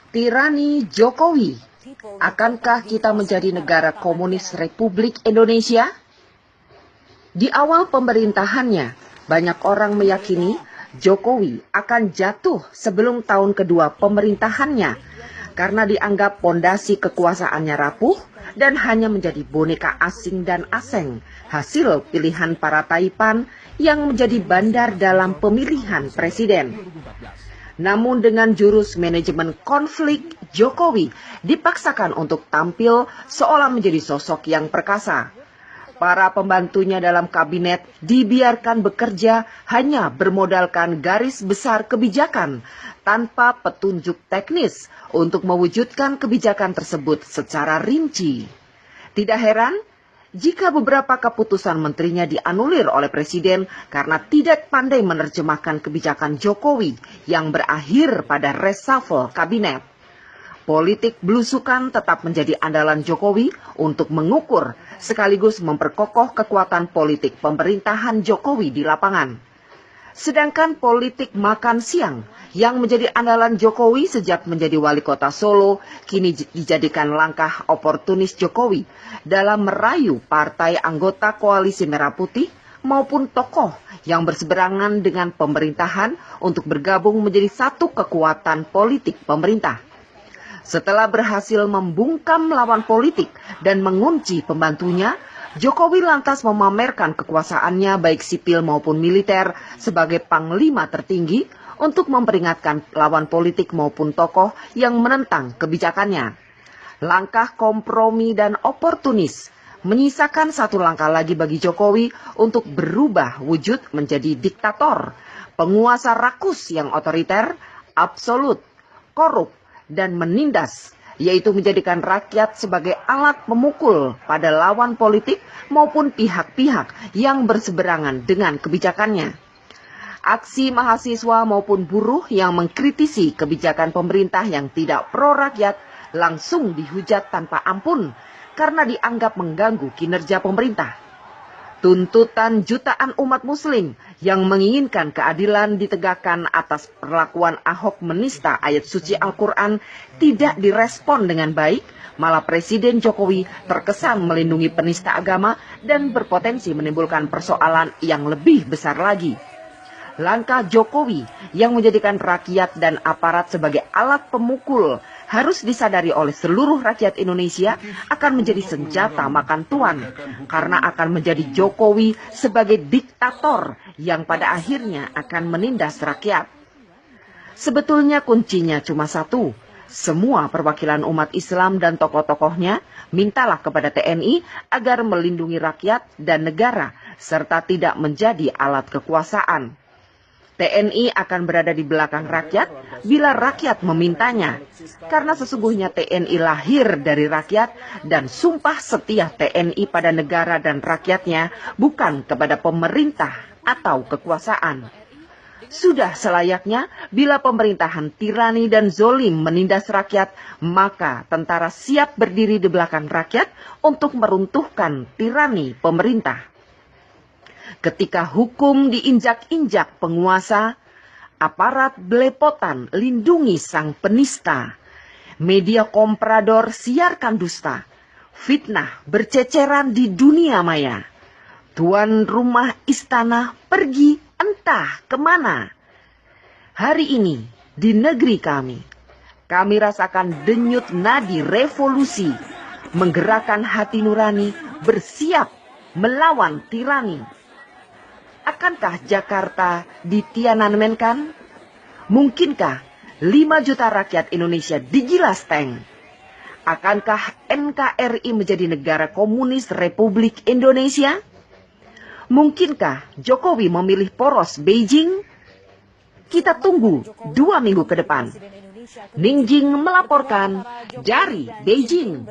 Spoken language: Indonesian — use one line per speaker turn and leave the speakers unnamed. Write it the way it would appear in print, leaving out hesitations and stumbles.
Tirani Jokowi, akankah kita menjadi negara komunis Republik Indonesia? Di awal pemerintahannya, banyak orang meyakini Jokowi akan jatuh sebelum tahun kedua pemerintahannya karena dianggap pondasi kekuasaannya rapuh dan hanya menjadi boneka asing dan aseng, hasil pilihan para taipan yang menjadi bandar dalam pemilihan presiden. Namun dengan jurus manajemen konflik, Jokowi dipaksakan untuk tampil seolah menjadi sosok yang perkasa. Para pembantunya dalam kabinet dibiarkan bekerja hanya bermodalkan garis besar kebijakan tanpa petunjuk teknis untuk mewujudkan kebijakan tersebut secara rinci. Tidak heran jika beberapa keputusan menterinya dianulir oleh presiden karena tidak pandai menerjemahkan kebijakan Jokowi yang berakhir pada reshuffle kabinet. Politik belusukan tetap menjadi andalan Jokowi untuk mengukur sekaligus memperkokoh kekuatan politik pemerintahan Jokowi di lapangan. Sedangkan politik makan siang yang menjadi andalan Jokowi sejak menjadi wali kota Solo kini dijadikan langkah oportunis Jokowi dalam merayu partai anggota koalisi Merah Putih maupun tokoh yang berseberangan dengan pemerintahan untuk bergabung menjadi satu kekuatan politik pemerintah. Setelah berhasil membungkam lawan politik dan mengunci pembantunya, Jokowi lantas memamerkan kekuasaannya baik sipil maupun militer sebagai panglima tertinggi untuk memperingatkan lawan politik maupun tokoh yang menentang kebijakannya. Langkah kompromi dan oportunis menyisakan satu langkah lagi bagi Jokowi untuk berubah wujud menjadi diktator, penguasa rakus yang otoriter, absolut, korup, dan menindas, yaitu menjadikan rakyat sebagai alat pemukul pada lawan politik maupun pihak-pihak yang berseberangan dengan kebijakannya. Aksi mahasiswa maupun buruh yang mengkritisi kebijakan pemerintah yang tidak pro rakyat langsung dihujat tanpa ampun karena dianggap mengganggu kinerja pemerintah. Tuntutan jutaan umat muslim yang menginginkan keadilan ditegakkan atas perlakuan Ahok menista ayat suci Al-Quran tidak direspon dengan baik, malah Presiden Jokowi terkesan melindungi penista agama dan berpotensi menimbulkan persoalan yang lebih besar lagi. Langkah Jokowi yang menjadikan rakyat dan aparat sebagai alat pemukul harus disadari oleh seluruh rakyat Indonesia akan menjadi senjata makan tuan karena akan menjadi Jokowi sebagai diktator yang pada akhirnya akan menindas rakyat. Sebetulnya kuncinya cuma satu. Semua perwakilan umat Islam dan tokoh-tokohnya mintalah kepada TNI agar melindungi rakyat dan negara serta tidak menjadi alat kekuasaan. TNI akan berada di belakang rakyat bila rakyat memintanya, karena sesungguhnya TNI lahir dari rakyat dan sumpah setia TNI pada negara dan rakyatnya bukan kepada pemerintah atau kekuasaan. Sudah selayaknya bila pemerintahan tirani dan zolim menindas rakyat, maka tentara siap berdiri di belakang rakyat untuk meruntuhkan tirani pemerintah. Ketika hukum diinjak-injak penguasa, aparat belepotan lindungi sang penista, media komprador siarkan dusta, fitnah berceceran di dunia maya, tuan rumah istana pergi entah kemana. Hari ini di negeri kami rasakan denyut nadi revolusi, menggerakkan hati nurani, bersiap melawan tirani. Akankah Jakarta ditiananmenkan? Mungkinkah 5 juta rakyat Indonesia digilas tank? Akankah NKRI menjadi negara komunis Republik Indonesia? Mungkinkah Jokowi memilih poros Beijing? Kita tunggu 2 minggu ke depan. Ningjing melaporkan dari Beijing.